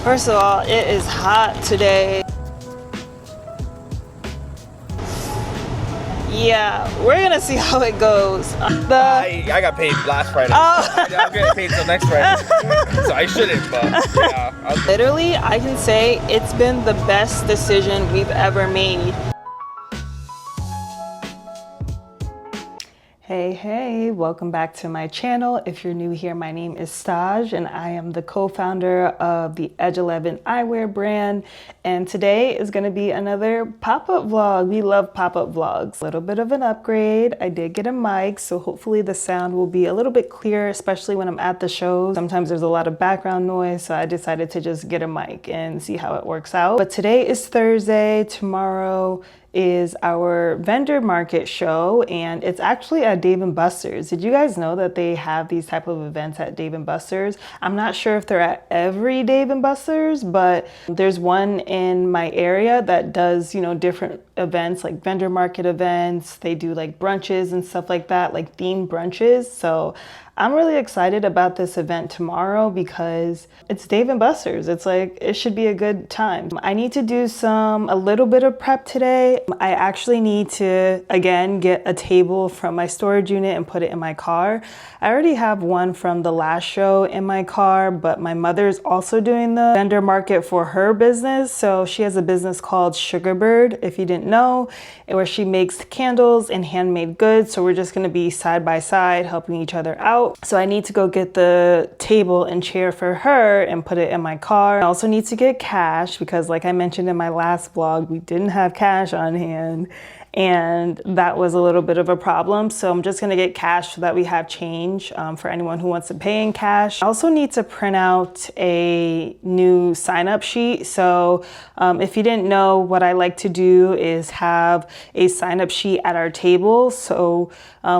First of all, it is hot today. Yeah, we're gonna see how it goes. I got paid last Friday. Oh. I'm getting paid till next Friday. So I shouldn't, but yeah. Literally, I can say it's been the best decision we've ever made. Hey, welcome back to my channel. If you're new here, my name is Staj and I am the co-founder of the Edge 11 eyewear brand. And today is gonna be another pop-up vlog. We love pop-up vlogs. A little bit of an upgrade. I did get a mic, so hopefully the sound will be a little bit clearer, especially when I'm at the shows. Sometimes there's a lot of background noise, so I decided to just get a mic and see how it works out. But today is Thursday, tomorrow is our vendor market show, and it's actually at Dave & Buster's. Did you guys know that they have these type of events at Dave & Buster's? I'm not sure if they're at every Dave & Buster's, but there's one in my area that does, you know, different events like vendor market events. They do like brunches and stuff like that, like themed brunches. So I'm really excited about this event tomorrow because it's Dave & Buster's. It's like, it should be a good time. I need to do a little bit of prep today. I actually need to, again, get a table from my storage unit and put it in my car. I already have one from the last show in my car, but my mother's also doing the vendor market for her business. So she has a business called SugarByrd, if you didn't know, where she makes candles and handmade goods. So we're just gonna be side by side helping each other out. So I need to go get the table and chair for her and put it in my car. I also need to get cash because, like I mentioned in my last vlog, we didn't have cash on hand. And that was a little bit of a problem. So I'm just gonna get cash so that we have change for anyone who wants to pay in cash. I also need to print out a new sign-up sheet. So if you didn't know, what I like to do is have a sign-up sheet at our table. So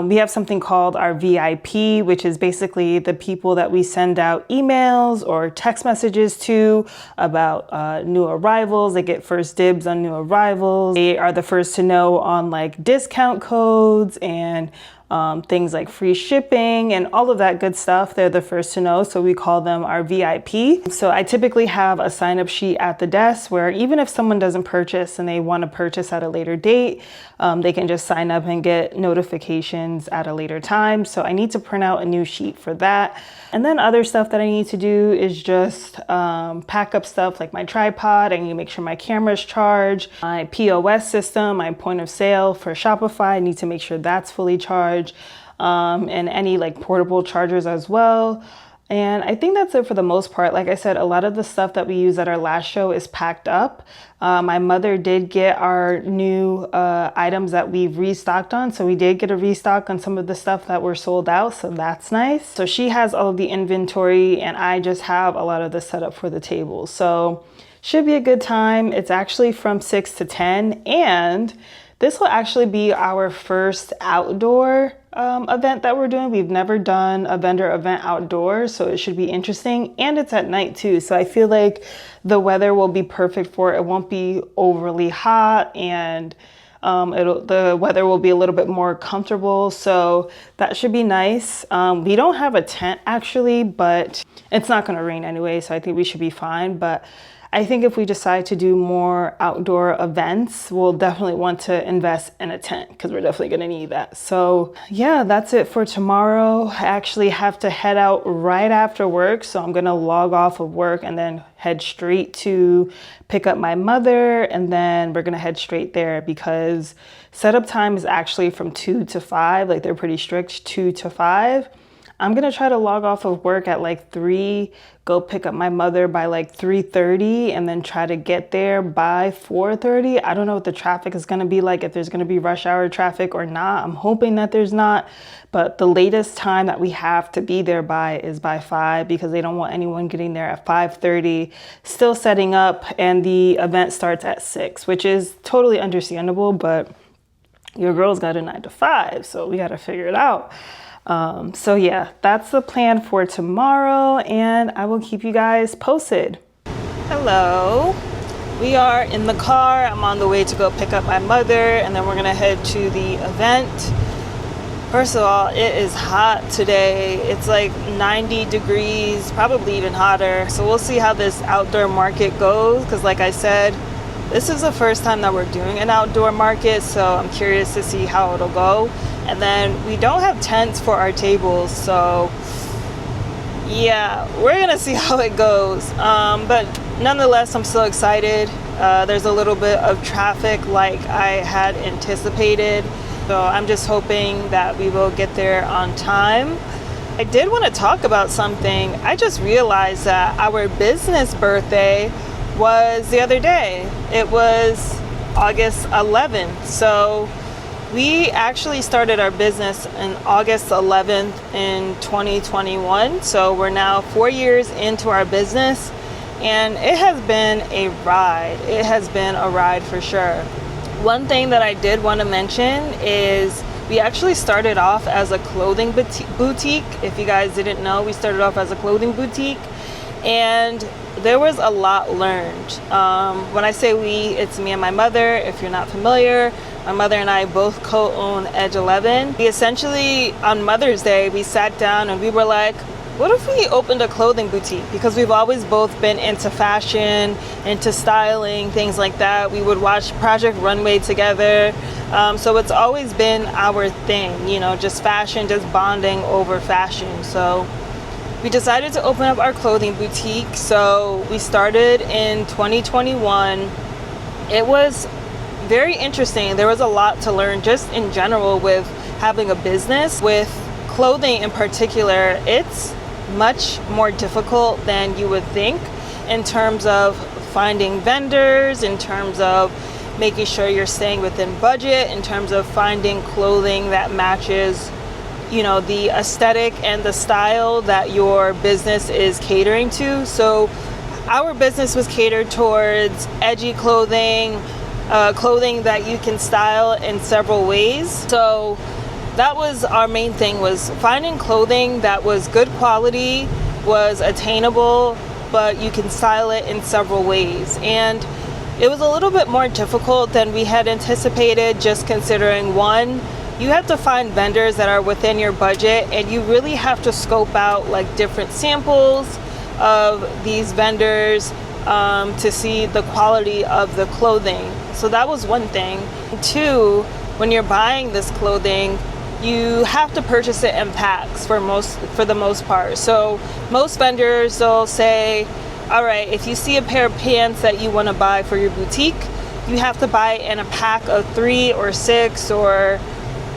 we have something called our VIP, which is basically the people that we send out emails or text messages to about new arrivals. They get first dibs on new arrivals. They are the first to know on like discount codes and things like free shipping and all of that good stuff. They're the first to know, so we call them our VIP. So I typically have a sign-up sheet at the desk where even if someone doesn't purchase and they want to purchase at a later date, they can just sign up and get notifications at a later time. So I need to print out a new sheet for that. And then other stuff that I need to do is just pack up stuff like my tripod. I need to make sure my camera's charged, my POS system, my point of sale for Shopify. I need to make sure that's fully charged. And any like portable chargers as well. And I think that's it for the most part. Like I said, a lot of the stuff that we use at our last show is packed up. My mother did get our new items that we've restocked on. So we did get a restock on some of the stuff that were sold out. So that's nice. So she has all of the inventory and I just have a lot of the setup for the table. So should be a good time. It's actually from 6 to 10 and this will actually be our first outdoor event that we're doing. We've never done a vendor event outdoors, so it should be interesting. And it's at night too, so I feel like the weather will be perfect for it. It won't be overly hot and the weather will be a little bit more comfortable, so that should be nice. We don't have a tent actually, but it's not going to rain anyway, so I think we should be fine. But I think if we decide to do more outdoor events, we'll definitely want to invest in a tent because we're definitely going to need that. So yeah, that's it for tomorrow. I actually have to head out right after work. So I'm going to log off of work and then head straight to pick up my mother. And then we're going to head straight there because setup time is actually from 2 to 5. Like they're pretty strict, 2 to 5. I'm gonna try to log off of work at like 3, go pick up my mother by like 3:30 and then try to get there by 4:30. I don't know what the traffic is gonna be like, if there's gonna be rush hour traffic or not. I'm hoping that there's not, but the latest time that we have to be there by is by 5 because they don't want anyone getting there at 5:30, still setting up, and the event starts at 6, which is totally understandable, but your girl's got a 9 to 5, so we gotta figure it out. So yeah, that's the plan for tomorrow and I will keep you guys posted. Hello, we are in the car. I'm on the way to go pick up my mother and then we're gonna head to the event. First of all, it is hot today. It's like 90 degrees, probably even hotter. So we'll see how this outdoor market goes, because like I said, this is the first time that we're doing an outdoor market, so I'm curious to see how it'll go. And then we don't have tents for our tables, so yeah, we're gonna see how it goes. But nonetheless, I'm still excited. There's a little bit of traffic like I had anticipated, so I'm just hoping that we will get there on time. I did want to talk about something. I just realized that our business birthday was the other day. It was August 11th. So we actually started our business on August 11th in 2021. So we're now 4 years into our business, and it has been a ride. It has been a ride for sure. One thing that I did want to mention is we actually started off as a clothing boutique. If you guys didn't know, we started off as a clothing boutique, and there was a lot learned. When I say we, it's me and my mother. If you're not familiar, my mother and I both co-own Edge 11. We essentially, on Mother's Day, we sat down and we were like, what if we opened a clothing boutique? Because we've always both been into fashion, into styling, things like that. We would watch Project Runway together. So it's always been our thing, you know, just fashion, just bonding over fashion. So we decided to open up our clothing boutique. So we started in 2021. It was very interesting. There was a lot to learn just in general with having a business. With clothing in particular, it's much more difficult than you would think in terms of finding vendors, in terms of making sure you're staying within budget, in terms of finding clothing that matches, you know, the aesthetic and the style that your business is catering to. So our business was catered towards edgy clothing, clothing that you can style in several ways. So that was our main thing, was finding clothing that was good quality, was attainable, but you can style it in several ways. And it was a little bit more difficult than we had anticipated, just considering, one, you have to find vendors that are within your budget, and you really have to scope out like different samples of these vendors to see the quality of the clothing. So that was one thing. Two, when you're buying this clothing, you have to purchase it in packs for the most part. So most vendors, they'll say, all right, if you see a pair of pants that you want to buy for your boutique, you have to buy it in a pack of 3 or 6, or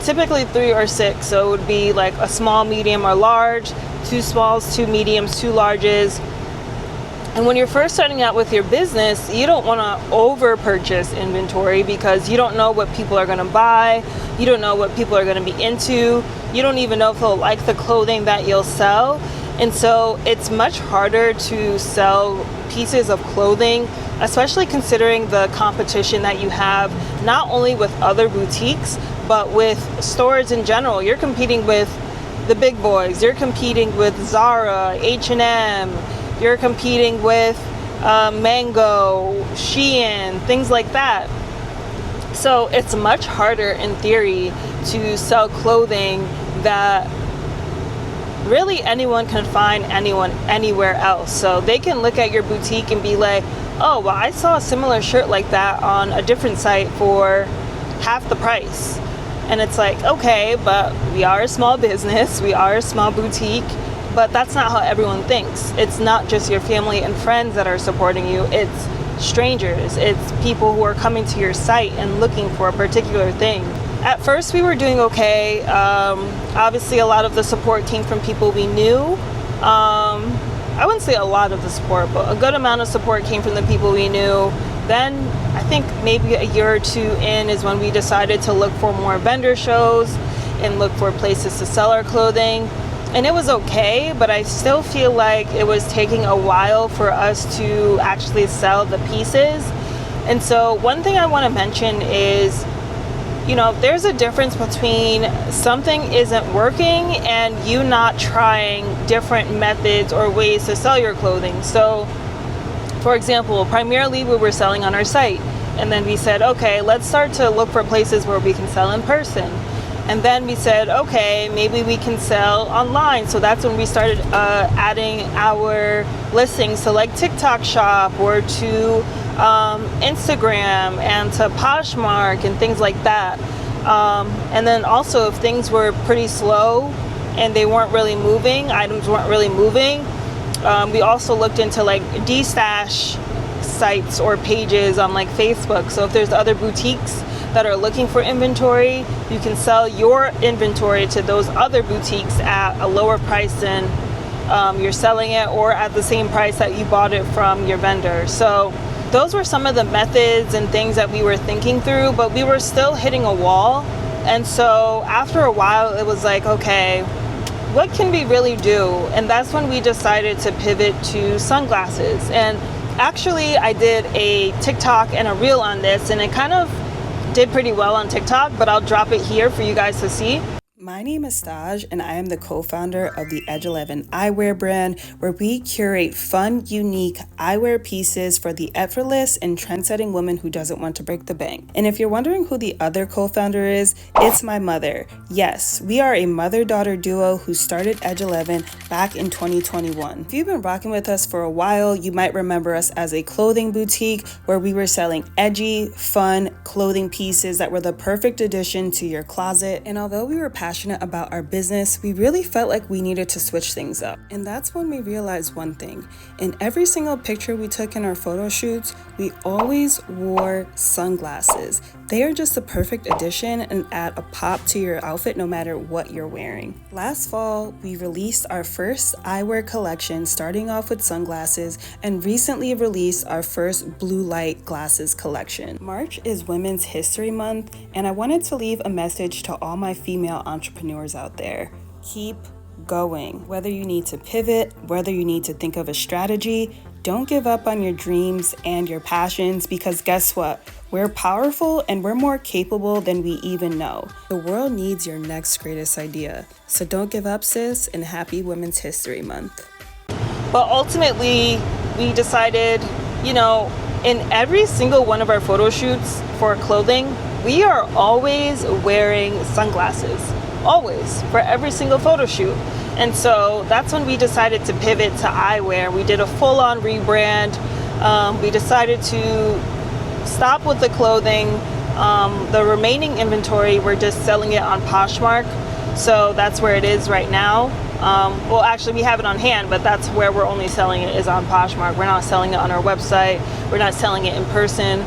typically 3 or 6. So it would be like a small, medium, or large, 2 smalls, 2 mediums, 2 larges. And when you're first starting out with your business, you don't want to over purchase inventory, because you don't know what people are going to buy. You don't know what people are going to be into. You don't even know if they'll like the clothing that you'll sell. And so it's much harder to sell pieces of clothing, especially considering the competition that you have, not only with other boutiques, but with stores in general. You're competing with the big boys. You're competing with Zara, H&M. You're competing with Mango, Shein, things like that. So it's much harder in theory to sell clothing that really anyone can find anywhere else. So they can look at your boutique and be like, oh, well, I saw a similar shirt like that on a different site for half the price. And it's like, okay, but we are a small business, we are a small boutique. But that's not how everyone thinks. It's not just your family and friends that are supporting you. It's strangers. It's people who are coming to your site and looking for a particular thing. At first, we were doing okay. Obviously, a lot of the support came from people we knew. I wouldn't say a lot of the support, but a good amount of support came from the people we knew. Then, I think maybe a year or two in is when we decided to look for more vendor shows and look for places to sell our clothing. And it was okay, but I still feel like it was taking a while for us to actually sell the pieces. And so one thing I want to mention is, you know, there's a difference between something isn't working and you not trying different methods or ways to sell your clothing. So, for example, primarily we were selling on our site. And then we said, okay, let's start to look for places where we can sell in person. And then we said, okay, maybe we can sell online. So that's when we started adding our listings to like TikTok Shop or to Instagram and to Poshmark and things like that. And then also if things were pretty slow and they weren't really moving, items weren't really moving, we also looked into like de-stash sites or pages on like Facebook. So if there's other boutiques that are looking for inventory, you can sell your inventory to those other boutiques at a lower price than you're selling it, or at the same price that you bought it from your vendor. So those were some of the methods and things that we were thinking through, but we were still hitting a wall. And so after a while, it was like, okay, what can we really do? And that's when we decided to pivot to sunglasses. And actually, I did a TikTok and a reel on this, and it kind of did pretty well on TikTok, but I'll drop it here for you guys to see. My name is Staj, and I am the co-founder of the Edge 11 eyewear brand, where we curate fun, unique eyewear pieces for the effortless and trend-setting woman who doesn't want to break the bank. And if you're wondering who the other co-founder is, it's my mother. Yes, we are a mother-daughter duo who started Edge 11 back in 2021. If you've been rocking with us for a while, you might remember us as a clothing boutique where we were selling edgy, fun clothing pieces that were the perfect addition to your closet. And although we were passionate about our business, we really felt like we needed to switch things up. And that's when we realized one thing. In every single picture we took in our photo shoots, we always wore sunglasses. They are just the perfect addition and add a pop to your outfit no matter what you're wearing. Last fall, we released our first eyewear collection, starting off with sunglasses, and recently released our first blue light glasses collection. March is Women's History Month, and I wanted to leave a message to all my female entrepreneurs out there. Keep going. Whether you need to pivot, whether you need to think of a strategy, don't give up on your dreams and your passions, because guess what? We're powerful and we're more capable than we even know. The world needs your next greatest idea. So don't give up, sis, and happy Women's History Month. But ultimately, we decided, in every single one of our photo shoots for clothing, we are always wearing sunglasses. Always, for every single photo shoot. And so that's when we decided to pivot to eyewear. We did a full-on rebrand. We decided to stop with the clothing. The remaining inventory, we're just selling it on Poshmark. So that's where it is right now. Well, actually, we have it on hand, but that's where we're only selling it, is on Poshmark. We're not selling it on our website. We're not selling it in person,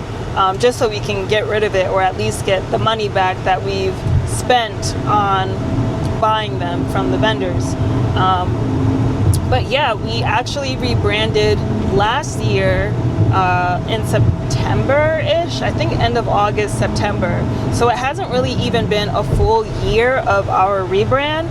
just so we can get rid of it, or at least get the money back that we've spent on buying them from the vendors. But yeah, we actually rebranded last year in September-ish, I think end of August, September. So it hasn't really even been a full year of our rebrand.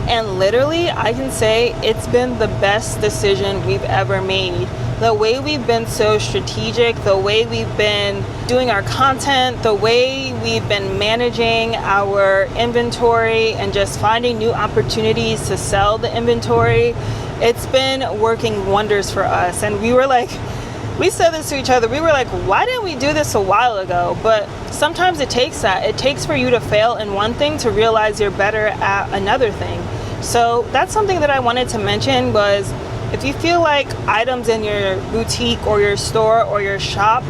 And literally, I can say it's been the best decision we've ever made. The way we've been so strategic, the way we've been doing our content, the way we've been managing our inventory and just finding new opportunities to sell the inventory, it's been working wonders for us. And we said this to each other, we were like, why didn't we do this a while ago? But sometimes it takes that. It takes for you to fail in one thing to realize you're better at another thing. So that's something that I wanted to mention, was if you feel like items in your boutique or your store or your shop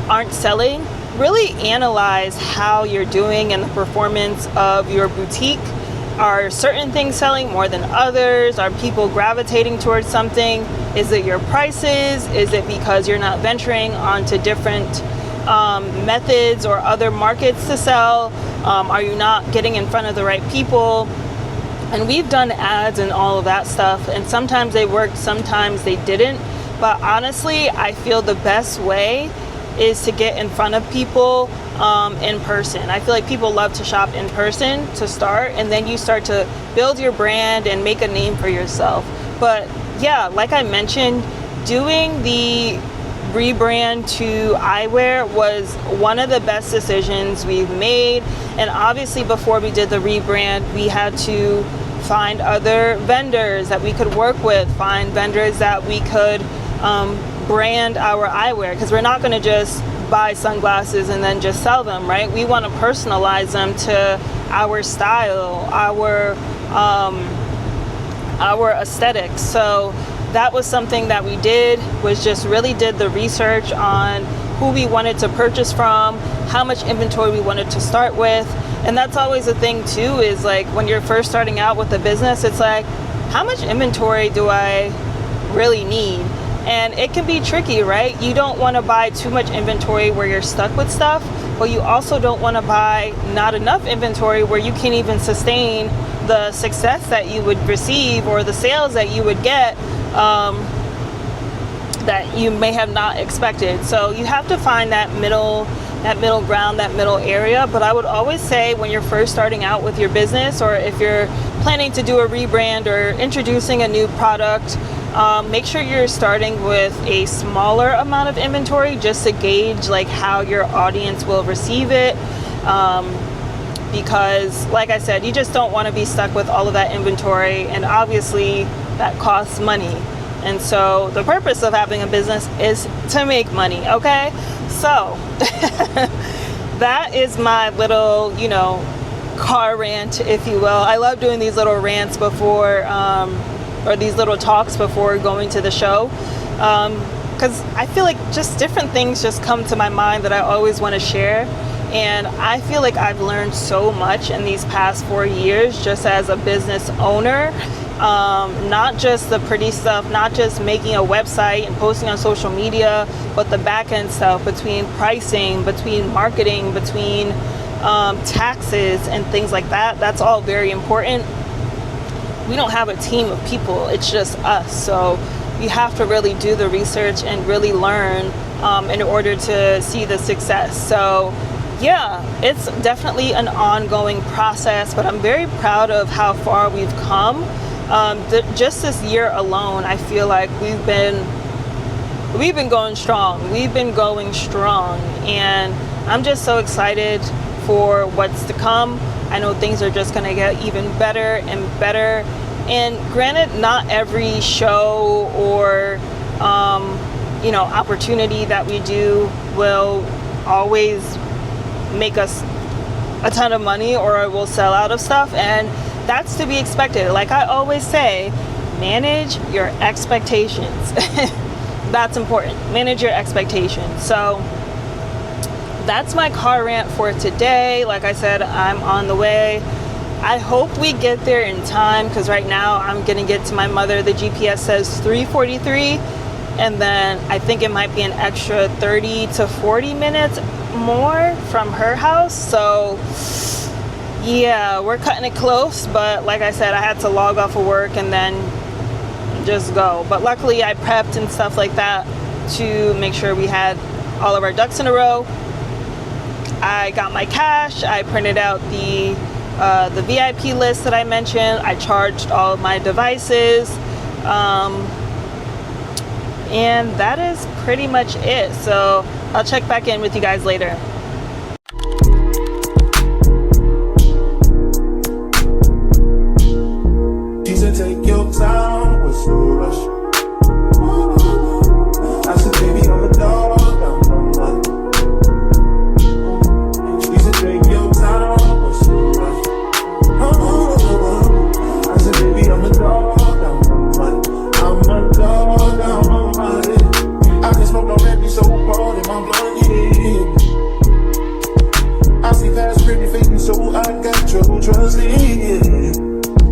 aren't selling, really analyze how you're doing and the performance of your boutique. Are certain things selling more than others? Are people gravitating towards something? Is it your prices? Is it because you're not venturing onto different methods or other markets to sell? Are you not getting in front of the right people? And we've done ads and all of that stuff, and sometimes they worked, sometimes they didn't. But honestly, I feel the best way is to get in front of people in person. I feel like people love to shop in person to start, and then you start to build your brand and make a name for yourself. But yeah, like I mentioned, doing the rebrand to eyewear was one of the best decisions we've made. And obviously before we did the rebrand, we had to find other vendors that we could work with, find vendors that we could brand our eyewear, because we're not going to just buy sunglasses and then just sell them, right? We want to personalize them to our style, our aesthetics. So that was something that we did, was just really did the research on who we wanted to purchase from, how much inventory we wanted to start with. And that's always a thing too, is like when you're first starting out with a business, it's like, how much inventory do I really need? And it can be tricky, right? You don't want to buy too much inventory where you're stuck with stuff, but you also don't want to buy not enough inventory where you can't even sustain the success that you would receive or the sales that you would get that you may have not expected. So you have to find that middle ground, that middle area. But I would always say when you're first starting out with your business, or if you're planning to do a rebrand or introducing a new product, make sure you're starting with a smaller amount of inventory just to gauge like how your audience will receive it. Because like I said, you just don't want to be stuck with all of that inventory, and obviously that costs money. And so the purpose of having a business is to make money, okay? So that is my little, car rant, if you will. I love doing these little rants before, or these little talks before going to the show. Because I feel like just different things just come to my mind that I always want to share. And I feel like I've learned so much in these past 4 years just as a business owner. Not just the pretty stuff, not just making a website and posting on social media, but the back end stuff between pricing, between marketing, between taxes and things like that. That's all very important. We don't have a team of people, it's just us. So you have to really do the research and really learn in order to see the success. So yeah, it's definitely an ongoing process, but I'm very proud of how far we've come. Just this year alone, I feel like we've been going strong. We've been going strong, and I'm just so excited for what's to come. I know things are just gonna get even better and better. And granted, not every show or opportunity that we do will always make us a ton of money or will sell out of stuff, and that's to be expected. Like I always say, manage your expectations. That's important. Manage your expectations. So that's my car rant for today. Like I said, I'm on the way. I hope we get there in time, because right now I'm gonna get to my mother. The GPS says 3:43, and then I think it might be an extra 30 to 40 minutes more from her house. So yeah, we're cutting it close, but like I said, I had to log off of work and then just go. But luckily I prepped and stuff like that to make sure we had all of our ducks in a row. I got my cash, I printed out the VIP list that I mentioned, I charged all of my devices, and that is pretty much it. So I'll check back in with you guys later. Take your time, what's the rush? I said, baby, I'm a dog, I'm one. She said, take your time, what's the rush? I said, baby, I'm a dog, I'm one. I'm a dog, I'm one. I can smoke no red, be so cold in my blood, yeah. I see past pretty faking, so I got trouble trusting.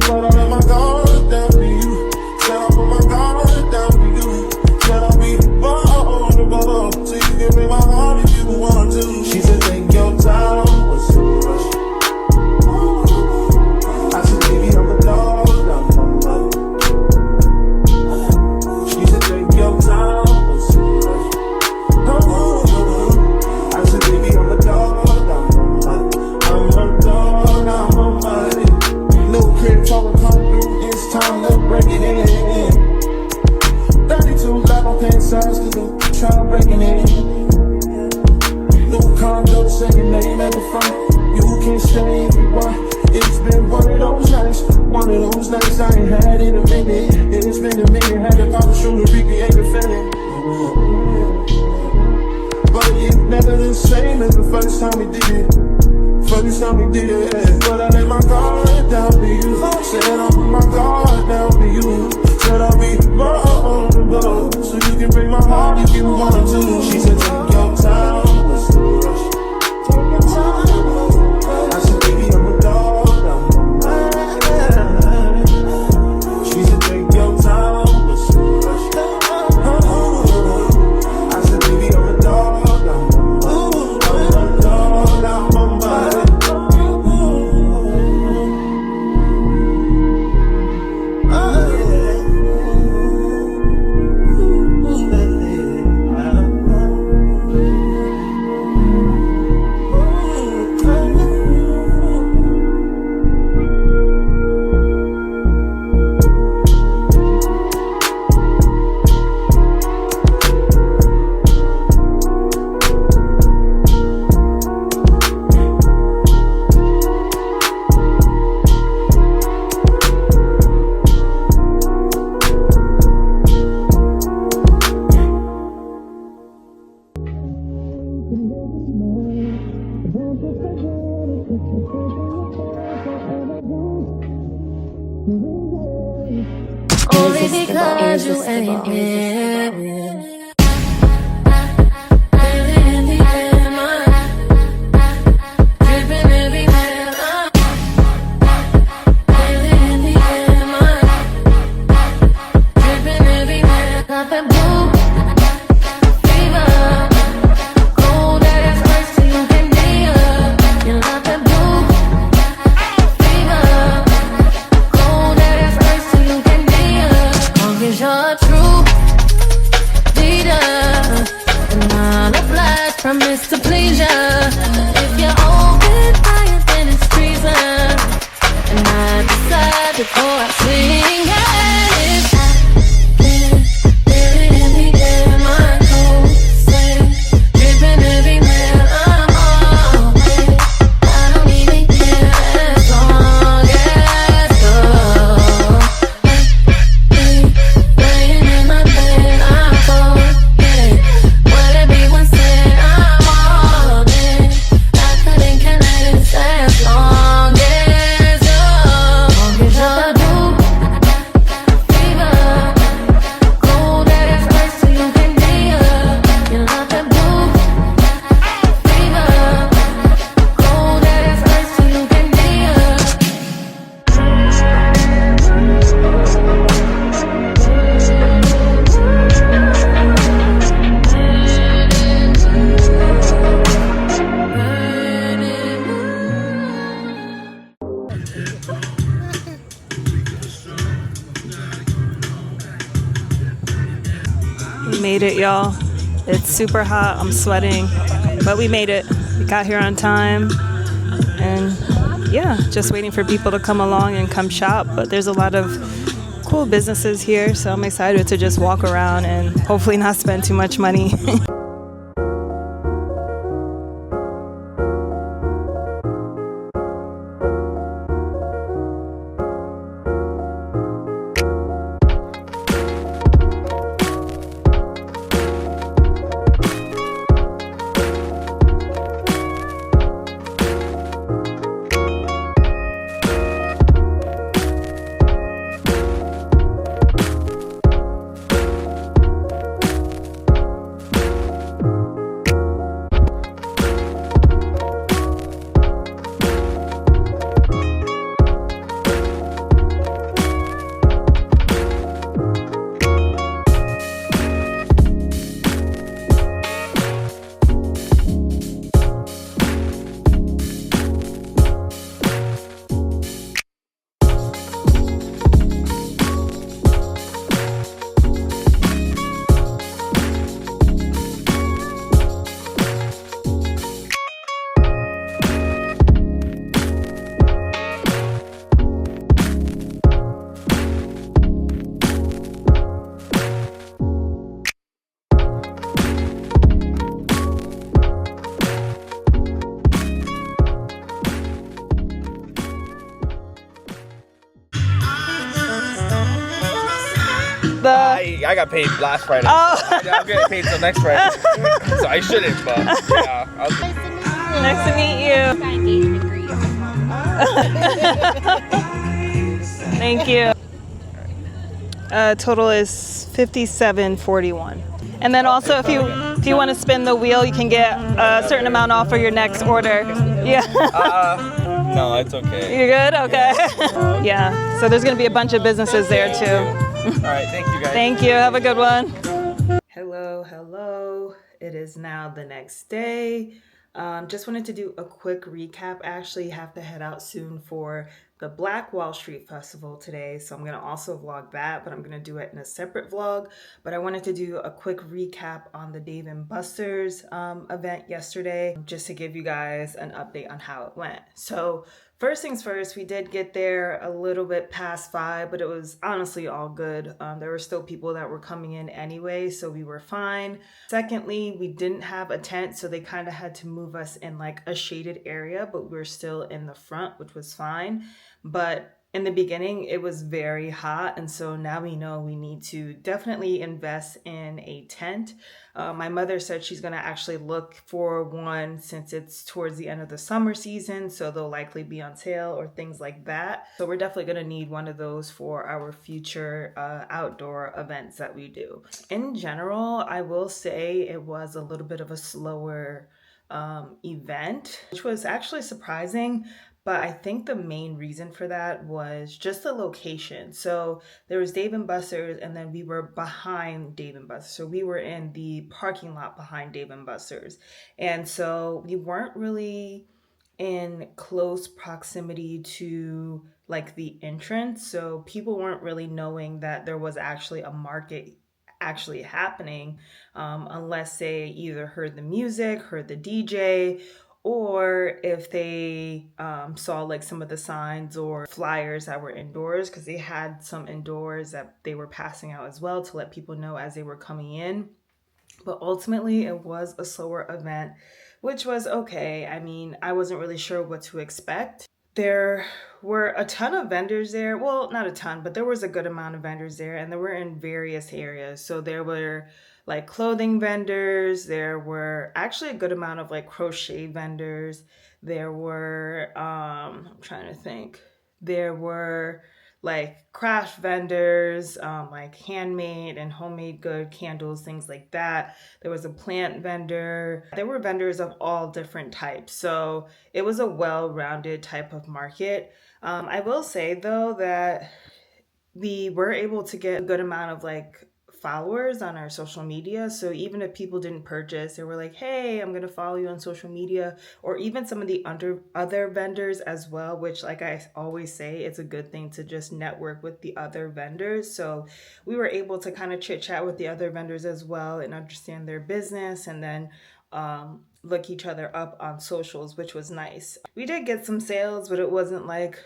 But I let my guard down to you. Said I put my guard down to you. Said I'll be vulnerable, so you can break my heart if you want to. She said, take your time, what's the rush? I said, baby, I'm a dog, I'm one. She said, take your time, what's the rush? I said, baby, I'm a dog, I'm one. I'm a dog, I'm one. No crib talking come through, it's time to break it in. 32 live on pants size, cause they try breaking in. New condo, say your name at the front. You can stay if you want. It's been one of those nights I ain't had in a minute. It's been a minute, had to pop a shoe to recreate the feeling. But it's never the same as the first time we did it. First time we did, but I let my guard down for you. Said I'll put my guard down for you. Said I'll be vulnerable, so you can break my heart if you want to. She said take your time, what's the rush? Take your time. I said baby I'm a dog now. She said take your time, what's the rush? I said baby I'm a dog now. I'm a dog now, my body. Only because you ain't here. Promise to please ya. If you're open fire, then it's treason. And I decide before I sing. If I've been in the air, my cold sweat dripping everywhere. I'm all wet. I don't even care as long as you're laying in my bed. I'm forget what everyone said. As long as you're fever, cold as ice so you can be up. You love that blue fever, cold as ice so you can be up. We made it, y'all. It's super hot. I'm sweating, but we made it. We got here on time, and yeah, just waiting for people to come along and come shop. But there's a lot of cool businesses here, so I'm excited to just walk around and hopefully not spend too much money. I got paid last Friday. Oh. I'm getting paid till next Friday. So I shouldn't, but yeah. Nice to meet you. Thank you. Total is 57.41. And then also if you want to spin the wheel, you can get a certain amount off for your next order. Yeah. No, it's okay. You're good? Okay. Yeah. So there's going to be a bunch of businesses there too. All right, thank you guys. Thank you. Have a good one. Hello, hello. It is now the next day. Just wanted to do a quick recap. I actually have to head out soon for the Black Wall Street Festival today, so I'm going to also vlog that, but I'm going to do it in a separate vlog. But I wanted to do a quick recap on the Dave & Buster's event yesterday, just to give you guys an update on how it went. So first things first, we did get there a little bit past 5, but it was honestly all good. There were still people that were coming in anyway, so we were fine. Secondly, we didn't have a tent, so they kind of had to move us in like a shaded area, but we were still in the front, which was fine. But in the beginning, it was very hot, and so now we know we need to definitely invest in a tent. My mother said she's going to actually look for one since it's towards the end of the summer season, so they'll likely be on sale or things like that. So we're definitely going to need one of those for our future outdoor events that we do. In general, I will say it was a little bit of a slower event, which was actually surprising. But I think the main reason for that was just the location. So there was Dave & Buster's, and then we were behind Dave & Buster's. So we were in the parking lot behind Dave & Buster's. And so we weren't really in close proximity to like the entrance. So people weren't really knowing that there was actually a market actually happening unless they either heard the music, heard the DJ, or if they saw like some of the signs or flyers that were indoors, because they had some indoors that they were passing out as well to let people know as they were coming in. But ultimately, it was a slower event, which was okay. I mean, I wasn't really sure what to expect. There were a ton of vendors there. Well, not a ton, but there was a good amount of vendors there, and they were in various areas. So there were like clothing vendors. There were actually a good amount of like crochet vendors. There were, I'm trying to think. There were like craft vendors, like handmade and homemade good candles, things like that. There was a plant vendor. There were vendors of all different types. So it was a well-rounded type of market. I will say though that we were able to get a good amount of like followers on our social media. So even if people didn't purchase, they were like, hey, I'm going to follow you on social media, or even some of the other vendors as well, which like I always say, it's a good thing to just network with the other vendors. So we were able to kind of chit chat with the other vendors as well and understand their business, and then look each other up on socials, which was nice. We did get some sales, but it wasn't like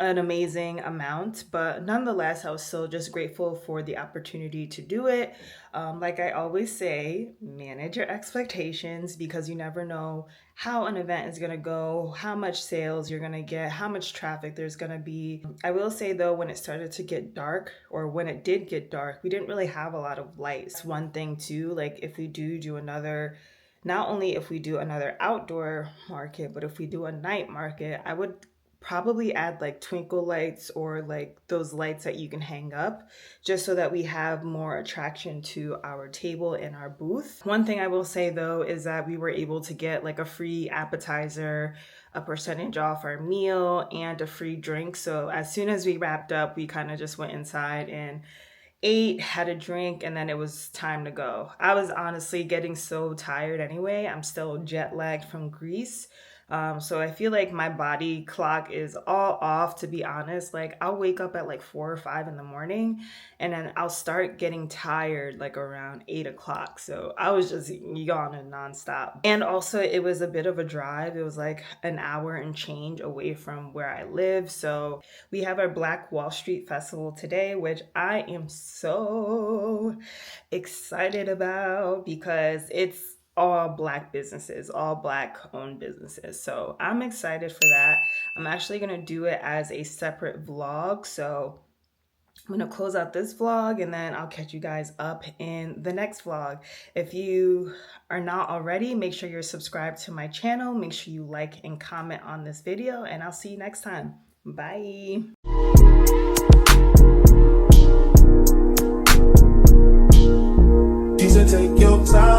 an amazing amount, but nonetheless, I was still just grateful for the opportunity to do it. Like I always say, manage your expectations, because you never know how an event is going to go, how much sales you're going to get, how much traffic there's going to be. I will say though, when it started to get dark, or when it did get dark, we didn't really have a lot of lights. One thing too, like if we do another, not only if we do another outdoor market, but if we do a night market, I would probably add like twinkle lights, or like those lights that you can hang up, just so that we have more attraction to our table and our booth. One thing I will say though is that we were able to get like a free appetizer, a percentage off our meal, and a free drink. So as soon as we wrapped up, we kind of just went inside and ate, had a drink, and then it was time to go. I was honestly getting so tired anyway. I'm still jet lagged from Greece. So I feel like my body clock is all off, to be honest. Like I'll wake up at like 4 or 5 in the morning, and then I'll start getting tired like around 8 o'clock. So I was just yawning nonstop. And also it was a bit of a drive. It was like an hour and change away from where I live. So we have our Black Wall Street Festival today, which I am so excited about, because it's all Black businesses, all Black owned businesses. So I'm excited for that. I'm actually going to do it as a separate vlog. So I'm going to close out this vlog and then I'll catch you guys up in the next vlog. If you are not already, make sure you're subscribed to my channel. Make sure you like and comment on this video, and I'll see you next time. Bye. She said, take your time.